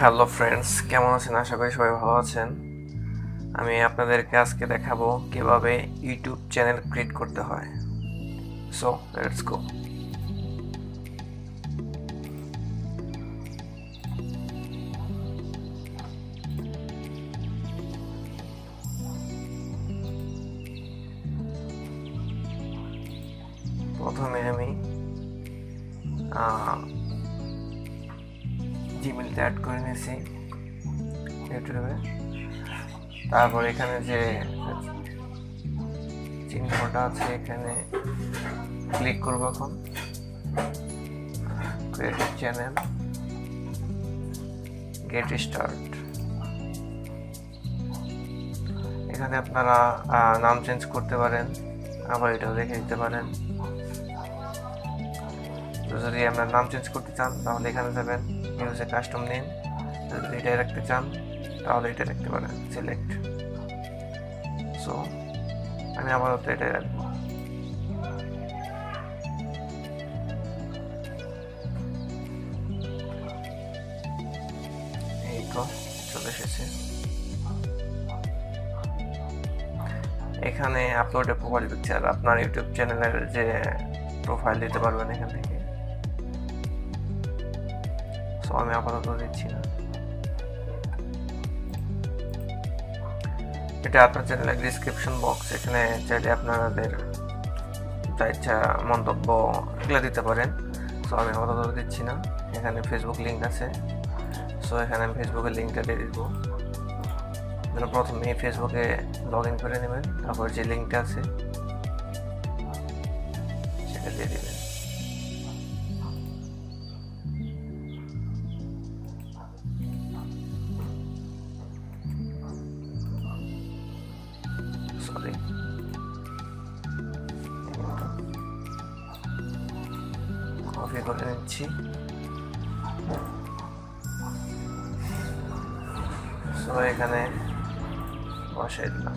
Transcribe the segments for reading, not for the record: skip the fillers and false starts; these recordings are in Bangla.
হ্যালো ফ্রেন্ডস, কেমন আছেন? আশা করি সবাই ভালো আছেন। আমি আপনাদেরকে আজকে দেখাবো কিভাবে ইউটিউব চ্যানেল ক্রিয়েট করতে হয়। So let's go. প্রথমে আমি জিমেলটা অ্যাড করে নিয়েছি ইউটিউবে। তারপর এখানে যে চিহ্নটা আছে এখানে ক্লিক করব। এখন ক্রিয়েট চ্যানেল, গেট স্টার্ট। এখানে আপনারা নাম চেঞ্জ করতে পারেন, আবার এটাও রেখে দিতে পারেন। যদি আপনার নাম চেঞ্জ করতে চান তাহলে এখানে যাবেন, ইউজ এ কাস্টম নেম। যদি এটাই রাখতে চান তাহলে এটা রাখতে পারেন, সিলেক্ট। সো আমি আপাতত এটাই রাখবো। এই তো চলে এসেছে। এখানে আপলোড এ প্রোফাইল পিকচার, আপনার ইউটিউব চ্যানেলের যে প্রোফাইল দিতে পারবেন এখান থেকে। সো আমি আপাতত দিচ্ছি না। এটা আপনার চ্যানেলের ডিসক্রিপশন বক্স, এখানে চাইলে আপনাদের যা ইচ্ছা মন্তব্য এগুলো দিতে পারেন। সো আমি আপাতত দিচ্ছি না। এখানে ফেসবুক লিঙ্ক আছে, সো এখানে আমি ফেসবুকের লিঙ্কটা দিয়ে দিব। প্রথমে ফেসবুকে লগ ইন করে নেবেন, তারপর যে লিঙ্কটা আছে সেটা দিয়ে দেবেন। সরি, কপি করে নিচ্ছি। সো এখানে বসাই দিলাম।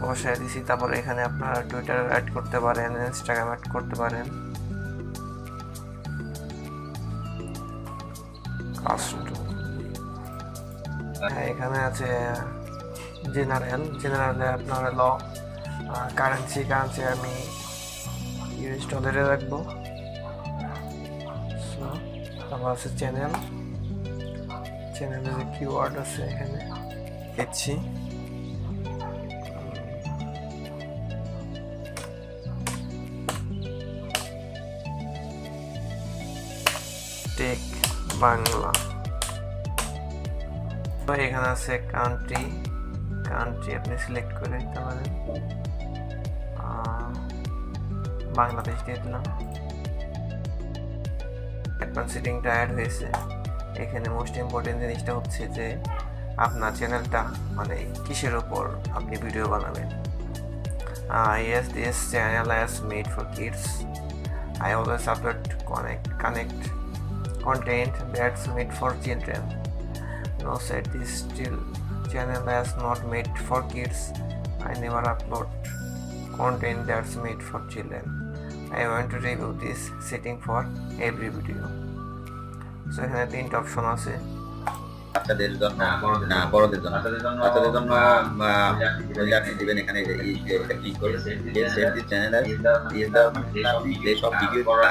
বসাই দিছি। তারপরে এখানে আপনারা টুইটার অ্যাড করতে পারেন, ইনস্টাগ্রাম অ্যাড করতে পারেন। এখানে আছে জেনারেলে আপনার হলো কারেন্সি আমি ইউএস ডলারে রাখবো। তারপর আছে চ্যানেলে যে কিওয়ার্ড আছে এখানে দিচ্ছি। টেক বাংলা। এখানে আছে কান্ট্রি আপনি সিলেক্ট করে দিতে পারেন। বাংলাদেশ দিয়ে দিলাম। অ্যাডভান্স সেটিংটা অ্যাড হয়েছে। এখানে মোস্ট ইম্পর্টেন্ট জিনিসটা হচ্ছে যে আপনার চ্যানেলটা মানে কিসের উপর আপনি ভিডিও বানাবেন। Yes, this channel is made for kids. I always upload connect content that's made for children. No said this channel is not made for kids. I never upload content that's made for children. I want to review this setting for every video. So এখানে তিনটা অপশন আছে। বাচ্চাদের জন্য না বড়দের জন্য। বাচ্চাদের জন্য আপনি দিবেন এখানে ক্লিক করে save this channel is the place of video বড়রা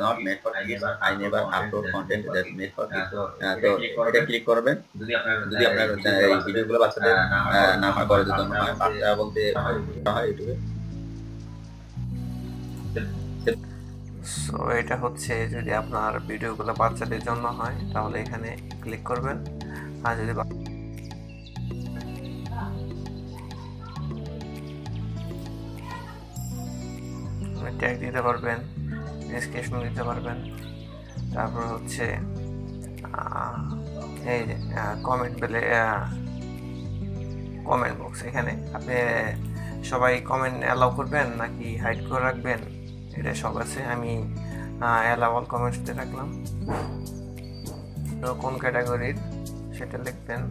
not made for kids. I never upload content that's made for kids. তো এটা ক্লিক করবেন। যদি আপনার এই ভিডিওগুলো বাচ্চাদের না হয় বড়দের জন্য হয়, বাচ্চা বলতে হয় ইউটিউবে। সো এটা হচ্ছে যদি আপনার ভিডিওগুলো বাচ্চাদের জন্য হয় তাহলে এখানে ক্লিক করবেন। আর যদি ট্যাগ দিতে পারবেন, ডেসক্রিপশন দিতে পারবেন। তারপর হচ্ছে এই কমেন্ট বক্স, এখানে আপনি সবাই কমেন্ট অ্যালাউ করবেন নাকি হাইড করে রাখবেন এটা সব আছে। আমি অ্যালাউ অল কমেন্টস দিয়ে রাখলাম। তো কোন ক্যাটাগরির সেটা লিখবেন।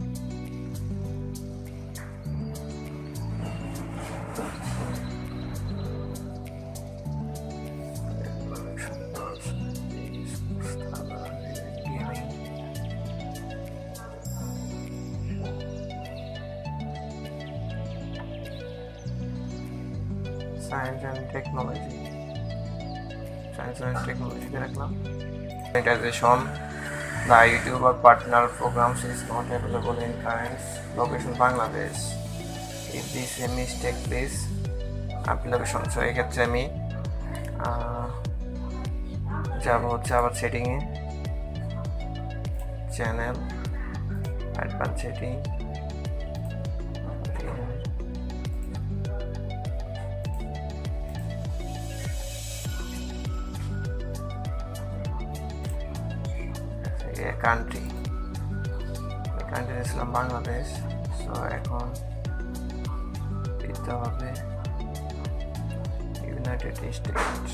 Science and technology. Science and technology তে রাখলাম। Monetization. The YouTuber partner programs is not available in current location Bangladesh. If this is a mistake, please application. So এক্ষেত্রে আমি যাব হচ্ছে আবার সেটিংয়ে, চ্যানেল, অ্যাডভান্স সেটিং, কান্ট্রি ছিলাম বাংলাদেশ। সো এখন দিতে হবে ইউনাইটেড স্টেটস।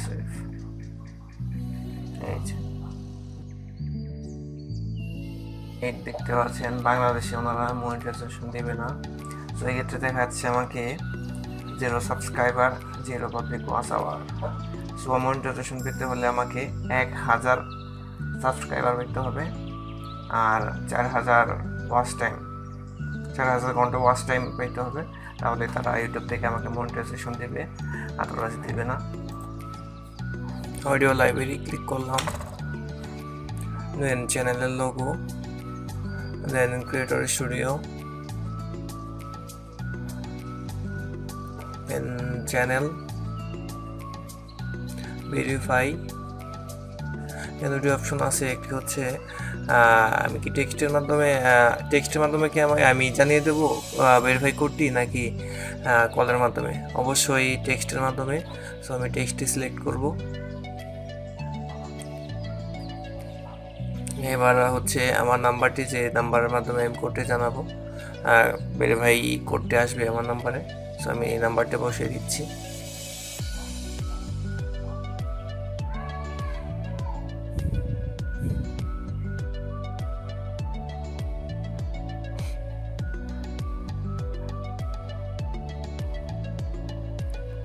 সেফ। এই দেখতে পাচ্ছেন বাংলাদেশে ওনারা মনিটাইজেশন দেবে না। তো এই ক্ষেত্রে দেখা যাচ্ছে আমাকে 0 subscriber 0 public watch hour. So monetisation পেতে হলে আমাকে 1000 সাবস্ক্রাইবার পেতে হবে আর 4000 ওয়াচ টাইম, 4000 ঘন্টা ওয়াচ টাইম পেতে হবে, তাহলে তারা ইউটিউব থেকে আমাকে মনিটাইজেশন দেবে, আদারওয়াইজ দেবে না। অডিও লাইব্রেরি ক্লিক করলাম, দেন চ্যানেলের লোগো, দেন ক্রিয়েটর স্টুডিও, দেন চ্যানেল, ভেরিফাই। দুটি অপশন আছে, একটি হচ্ছে আমি কি টেক্সটের মাধ্যমে কি আমি জানিয়ে দেবো ভেরিফাই কোডটি, নাকি কলের মাধ্যমে? অবশ্যই টেক্সটের মাধ্যমে। সো আমি টেক্সটটি সিলেক্ট করব। এবার হচ্ছে আমার নাম্বারটি, যে নাম্বারের মাধ্যমে আমি কোডটি জানাবো, ভেরিফাই কোডটি আসবে আমার নাম্বারে। সো আমি এই নাম্বারটা বসিয়ে দিচ্ছি।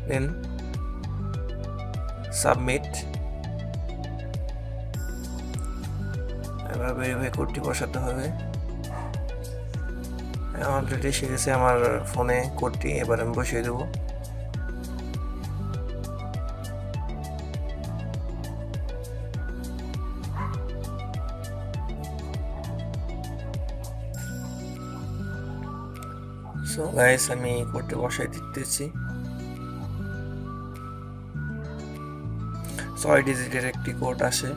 দেন সাবমিট। এবার ভেরিফাই কোডটি বসাতে হবে। অলরেডি এসে গেছে আমার ফোনে কোডটি, এবার আমি বসিয়ে দেবো। সো গাইস, আমি কোডটি বসাই দিতেছি। 6 ডিজিটের একটি কোড আসে,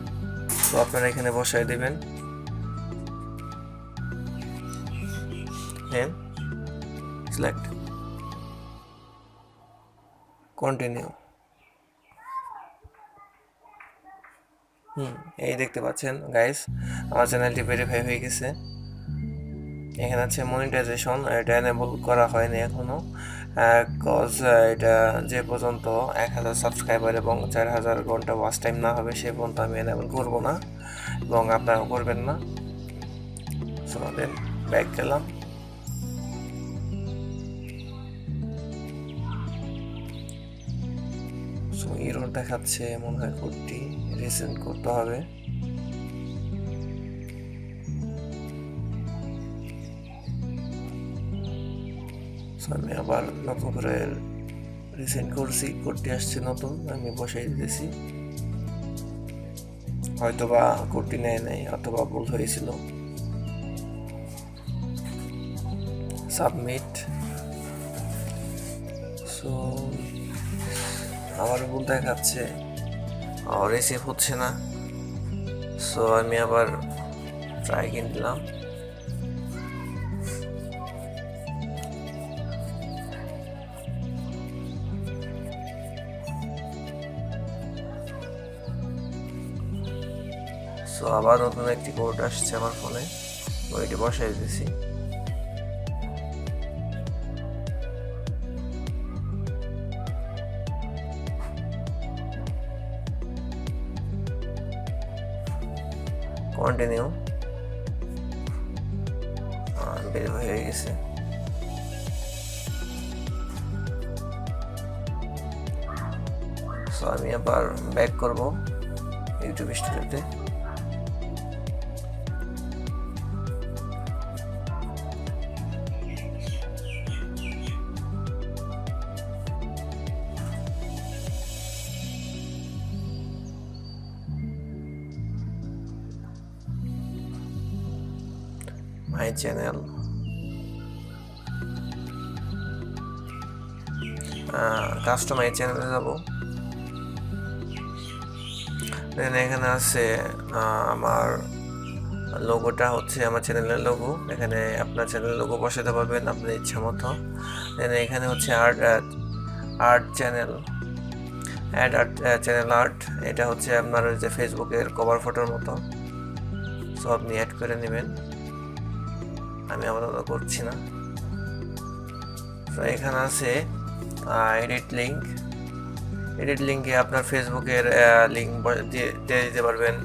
তো আপনারা এখানে বসাই দেবেন। Then select, continue. এই দেখতে পাচ্ছেন গাইস, আমার চ্যানেলটি ভেরিফাই হয়ে গেছে। এখানে আছে মনিটাইজেশন, এটা এনেবল করা হয়নি এখনো, কজ এটা যে পর্যন্ত 1000 সাবস্ক্রাইবার এবং 4000 ঘন্টা ওয়াচ টাইম না হবে সে পর্যন্ত আমি এনেবল করব না, এবং আপনারাও করবেন না। সো দেন ব্যাক গেলাম। সো এরর দেখাচ্ছে, মনে হয় কোডটি রিসেন্ড করতে হবে। আমি আবার নতুন করে রিসেন্ড করছি, কোডটি আসছে নতুন, আমি বসাই দিতেছি। হয়তোবা কোডটি নেয় নাই, অথবা ভুল হয়েছিল। সাবমিট। সো আবার ভুল দেখাচ্ছে, রিসিভ হচ্ছে না। সো আমি আবার ট্রাই দিলাম। সো আবার নতুন একটি কোড আসছে আমার ফোনে, ওইটি বসাই দিয়েছি। কন্টিনিউ, ভেরিফাই হয়ে গেছে। সো আমি আবার ব্যাক করব ইউটিউব স্টুডিওতে। মাই চ্যানেল, কাস্টমাইজ চ্যানেলে যাব। দেন এখানে আছে আমার লোগোটা হচ্ছে আমার চ্যানেলের লোগো, এখানে আপনার চ্যানেলের লোগো বসাতে পারবেন আপনার ইচ্ছা মতো। দেন এখানে হচ্ছে art channel, add art channel art, এটা হচ্ছে আপনার যে ফেসবুকের কভার ফটোর মতো। সো আপনি অ্যাড করে নেবেন, আমি আপাতত করছি না। তো এখানে আছে এডিট লিঙ্কে আপনার ফেসবুকের লিঙ্ক দিয়ে দিতে পারবেন।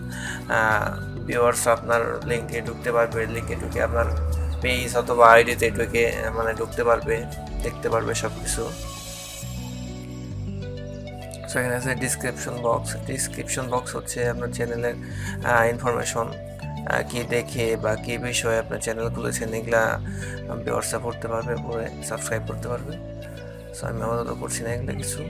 ভিউয়ার্স আপনার লিঙ্কে ঢুকতে পারবে, লিঙ্কে ঢুকে আপনার পেজ অথবা আইডিতে ঢুকে মানে ঢুকতে পারবে, দেখতে পারবে সব কিছু। সো এখানে আছে ডিসক্রিপশন বক্স হচ্ছে আপনার চ্যানেলের ইনফরমেশন, কি দেখে বা কি বিষয়ে আপনার চ্যানেল খুলেছেন এগুলা ভিউয়ার্সরা পড়তে পারবে, পরে সাবস্ক্রাইব করতে পারবে। সো আমি আপাতত করছি না এগুলো কিছু।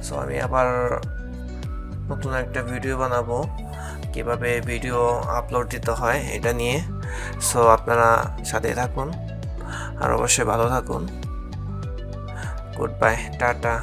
সো আমি আবার নতুন একটা ভিডিও বানাবো, কিভাবে ভিডিও আপলোড দিতে হয় এটা নিয়ে। সো আপনারা সাথে থাকুন আর অবশ্যই ভালো থাকুন। Good bye, tata.